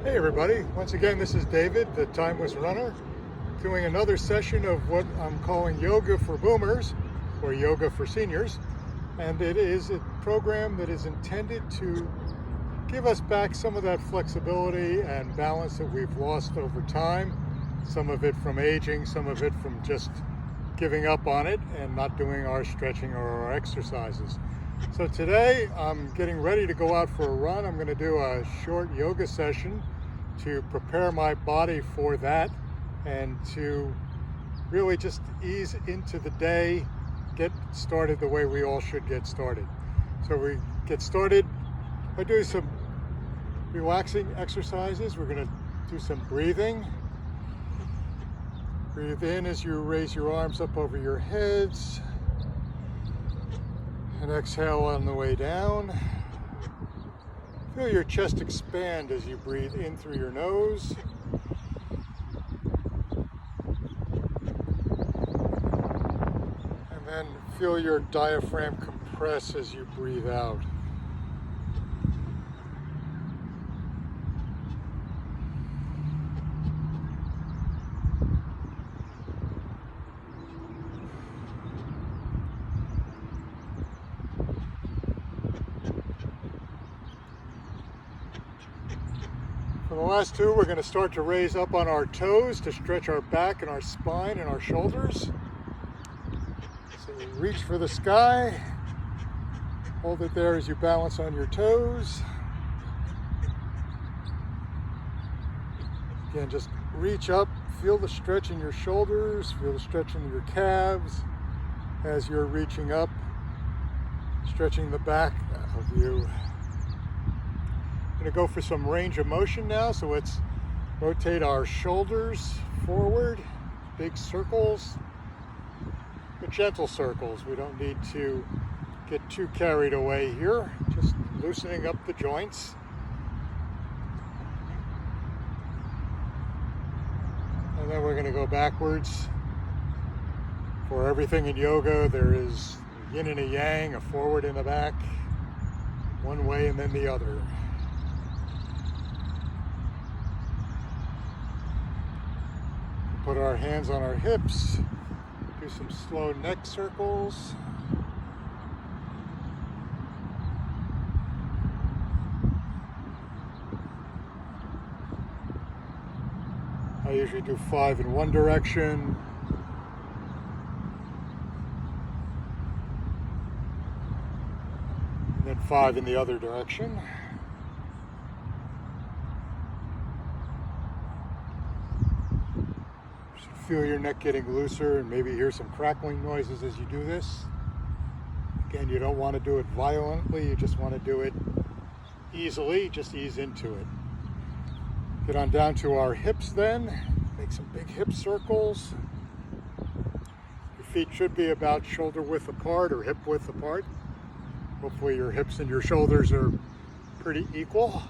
Hey everybody, once again this is David, the Timeless Runner, doing another session of what I'm calling Yoga for Boomers, or Yoga for Seniors. And it is a program that is intended to give us back some of that flexibility and balance that we've lost over time. Some of it from aging, some of it from just giving up on it and not doing our stretching or our exercises. So today I'm getting ready to go out for a run. I'm going to do a short yoga session to prepare my body for that and to really just ease into the day, get started the way we all should get started. So we get started by doing some relaxing exercises. We're going to do some breathing. Breathe in as you raise your arms up over your heads, and exhale on the way down. Feel your chest expand as you breathe in through your nose. And then feel your diaphragm compress as you breathe out. For the last two, we're going to start to raise up on our toes to stretch our back and our spine and our shoulders. So you reach for the sky, hold it there as you balance on your toes. Again, just reach up, feel the stretch in your shoulders, feel the stretch in your calves as you're reaching up, stretching the back of you. Going to go for some range of motion now, so let's rotate our shoulders forward, big circles, but gentle circles. We don't need to get too carried away here, just loosening up the joints. And then we're going to go backwards. For everything in yoga, there is a yin and a yang, a forward and a back, one way and then the other. Put our hands on our hips, do some slow neck circles. I usually do 5 in one direction, and then 5 in the other direction. Feel your neck getting looser and maybe hear some crackling noises as you do this. Again, you don't want to do it violently, you just want to do it easily, just ease into it. Get on down to our hips then, make some big hip circles. Your feet should be about shoulder width apart or hip width apart. Hopefully your hips and your shoulders are pretty equal.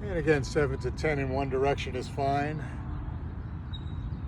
And again, 7 to 10 in one direction is fine.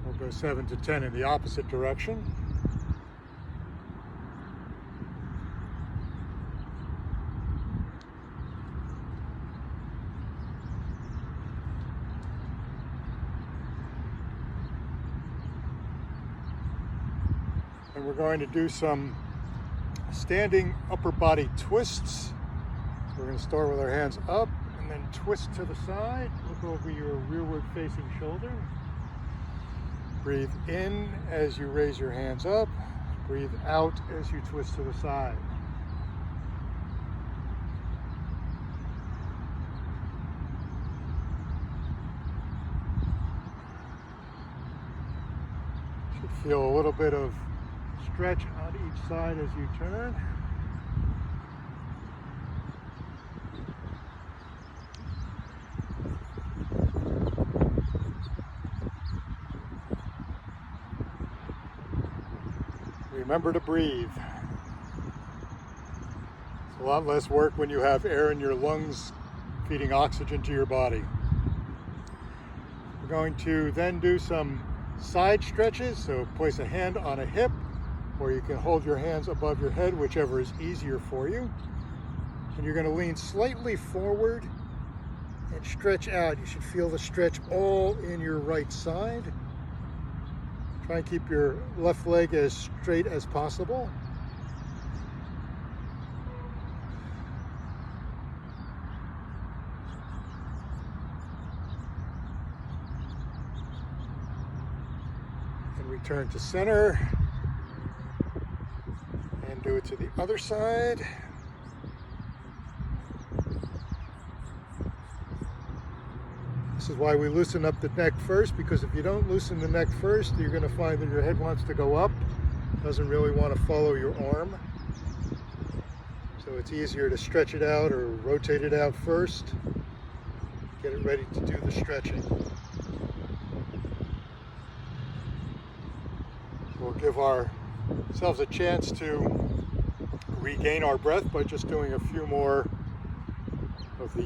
We'll go 7 to 10 in the opposite direction. And we're going to do some standing upper body twists. We're going to start with our hands up, and then twist to the side, look over your rearward facing shoulder. Breathe in as you raise your hands up, breathe out as you twist to the side. Should feel a little bit of stretch on each side as you turn. Remember to breathe. It's a lot less work when you have air in your lungs feeding oxygen to your body. We're going to then do some side stretches, so place a hand on a hip, or you can hold your hands above your head, whichever is easier for you. And you're going to lean slightly forward and stretch out. You should feel the stretch all in your right side. Try and keep your left leg as straight as possible. And return to center. And do it to the other side. This is why we loosen up the neck first, because if you don't loosen the neck first, you're going to find that your head wants to go up, doesn't really want to follow your arm. So it's easier to stretch it out or rotate it out first. Get it ready to do the stretching. We'll give ourselves a chance to regain our breath by just doing a few more of the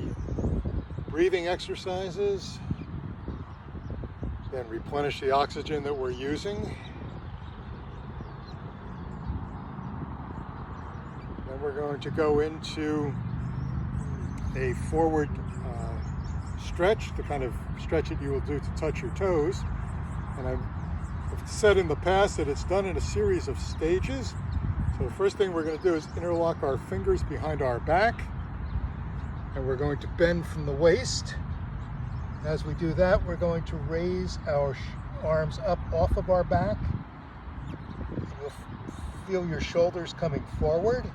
breathing exercises, then replenish the oxygen that we're using. Then we're going to go into a forward stretch, the kind of stretch that you will do to touch your toes. And I've said in the past that it's done in a series of stages. So the first thing we're going to do is interlock our fingers behind our back. And we're going to bend from the waist. As we do that, we're going to raise our arms up off of our back. You'll feel your shoulders coming forward.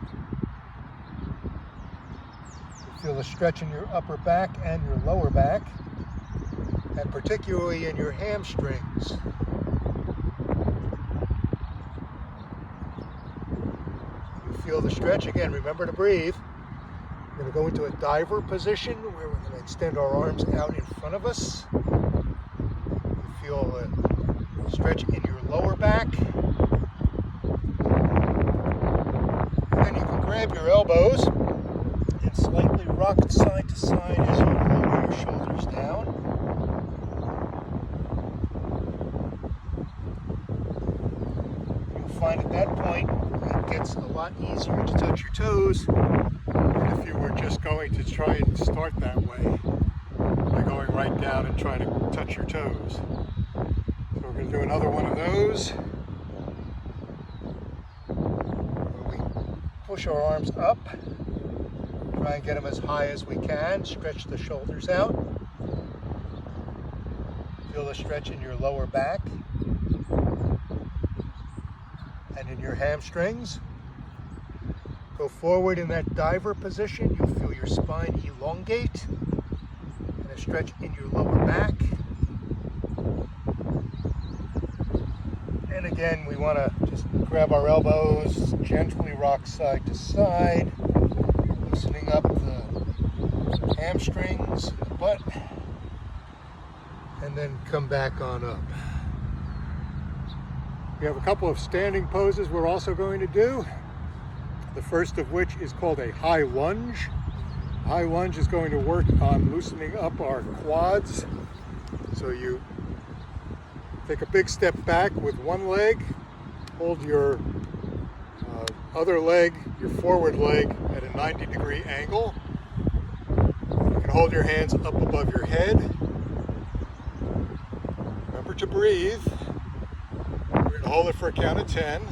You feel a stretch in your upper back and your lower back, and particularly in your hamstrings. You feel the stretch. Again, remember to breathe. We're going to go into a diver position where we're going to extend our arms out in front of us. You feel a stretch in your lower back. And then you can grab your elbows and slightly rock side to side as you lower your shoulders down. You'll find at that point it gets a lot easier to touch your toes if you were just going to try and start that way, by going right down and trying to touch your toes. So we're going to do another one of those. We push our arms up, try and get them as high as we can, stretch the shoulders out. Feel the stretch in your lower back and in your hamstrings. Go forward in that diver position. You'll feel your spine elongate and a stretch in your lower back. And again, we want to just grab our elbows, gently rock side to side, loosening up the hamstrings, the butt, and then come back on up. We have a couple of standing poses we're also going to do. The first of which is called a high lunge. High lunge is going to work on loosening up our quads. So you take a big step back with one leg, hold your other leg, your forward leg, at a 90-degree angle. You can hold your hands up above your head. Remember to breathe. We're going to hold it for a count of 10.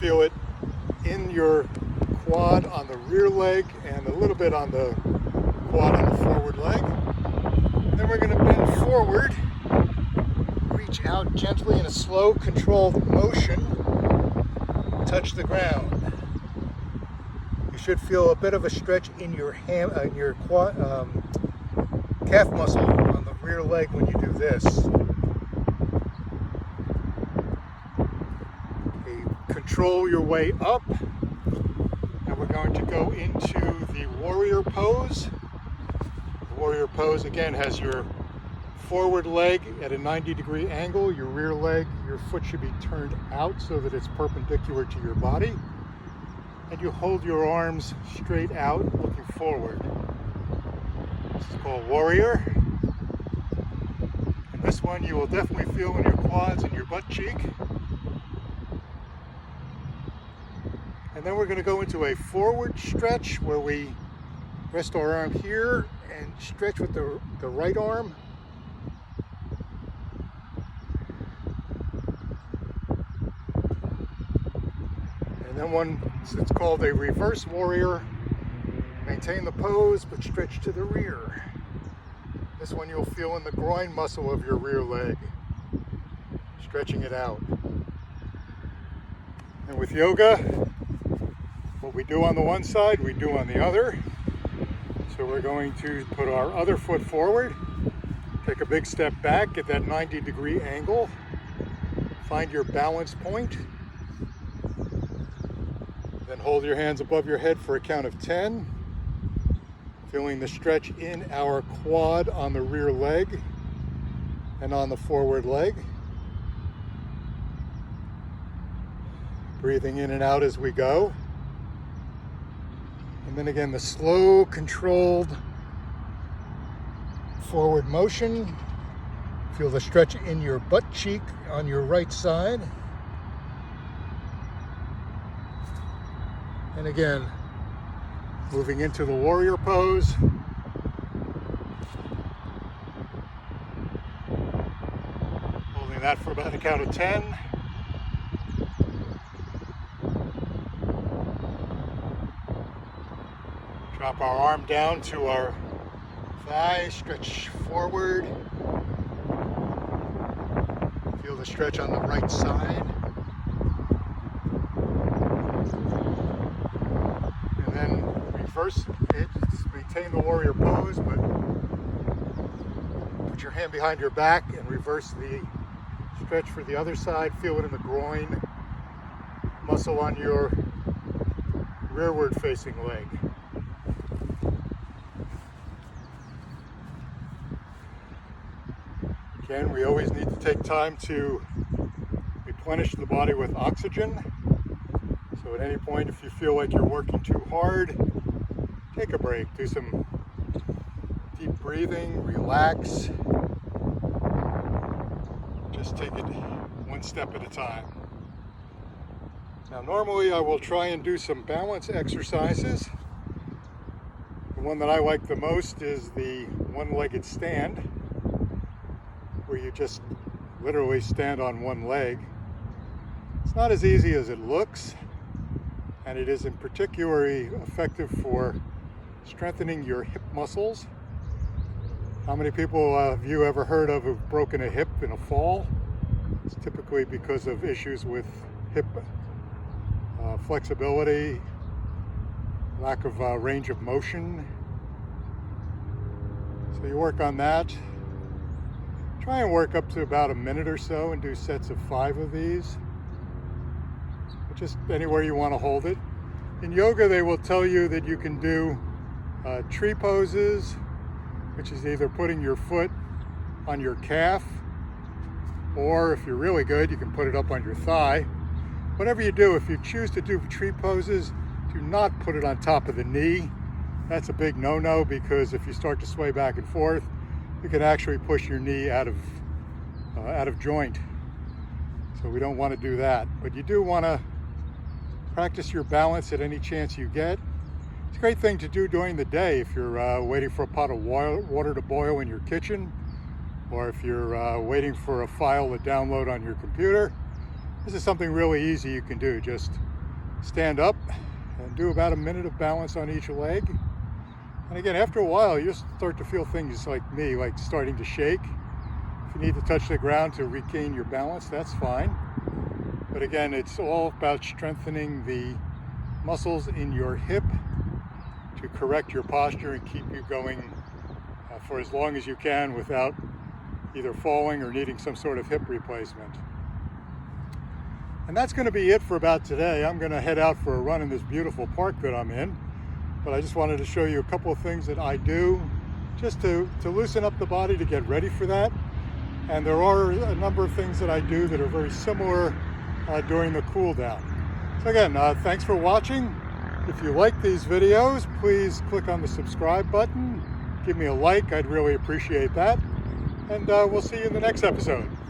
Feel it in your quad on the rear leg and a little bit on the quad on the forward leg. Then we're going to bend forward, reach out gently in a slow, controlled motion, touch the ground. You should feel a bit of a stretch in your quad, calf muscle on the rear leg when you do this. Control your way up, and we're going to go into the warrior pose. The warrior pose again has your forward leg at a 90-degree angle, your rear leg, your foot should be turned out so that it's perpendicular to your body, and you hold your arms straight out looking forward. This is called Warrior. And this one you will definitely feel in your quads and your butt cheek. And then we're going to go into a forward stretch where we rest our arm here and stretch with the right arm. And then one, it's called a reverse warrior. Maintain the pose, but stretch to the rear. This one you'll feel in the groin muscle of your rear leg, stretching it out. And with yoga, what we do on the one side, we do on the other. So we're going to put our other foot forward, take a big step back, get that 90-degree angle, find your balance point, then hold your hands above your head for a count of 10, feeling the stretch in our quad on the rear leg and on the forward leg. Breathing in and out as we go. And then again, the slow, controlled forward motion. Feel the stretch in your butt cheek on your right side. And again, moving into the warrior pose. Holding that for about a count of 10. Drop our arm down to our thigh, stretch forward. Feel the stretch on the right side. And then reverse it, maintain the warrior pose, but put your hand behind your back and reverse the stretch for the other side. Feel it in the groin muscle on your rearward facing leg. Again, we always need to take time to replenish the body with oxygen. So at any point, if you feel like you're working too hard, take a break, do some deep breathing, relax. Just take it one step at a time. Now, normally I will try and do some balance exercises. The one that I like the most is the one-legged stand, where you just literally stand on one leg. It's not as easy as it looks, and it is in particularly effective for strengthening your hip muscles. How many people have you ever heard of who've broken a hip in a fall? It's typically because of issues with hip flexibility, lack of range of motion. So you work on that. Try and work up to about a minute or so and do sets of 5 of these. Just anywhere you want to hold it. In yoga, they will tell you that you can do tree poses, which is either putting your foot on your calf, or if you're really good, you can put it up on your thigh. Whatever you do, if you choose to do tree poses, do not put it on top of the knee. That's a big no-no, because if you start to sway back and forth, you can actually push your knee out of joint. So we don't want to do that. But you do want to practice your balance at any chance you get. It's a great thing to do during the day if you're waiting for a pot of water to boil in your kitchen, or if you're waiting for a file to download on your computer. This is something really easy you can do. Just stand up and do about a minute of balance on each leg. And again, after a while, you'll start to feel things like me, like starting to shake. If you need to touch the ground to regain your balance, that's fine. But again, it's all about strengthening the muscles in your hip to correct your posture and keep you going for as long as you can without either falling or needing some sort of hip replacement. And that's going to be it for about today. I'm going to head out for a run in this beautiful park that I'm in. But I just wanted to show you a couple of things that I do just to loosen up the body to get ready for that. And there are a number of things that I do that are very similar during the cool down. So again, thanks for watching. If you like these videos, please click on the subscribe button Give me a like, I'd really appreciate that. And we'll see you in the next episode.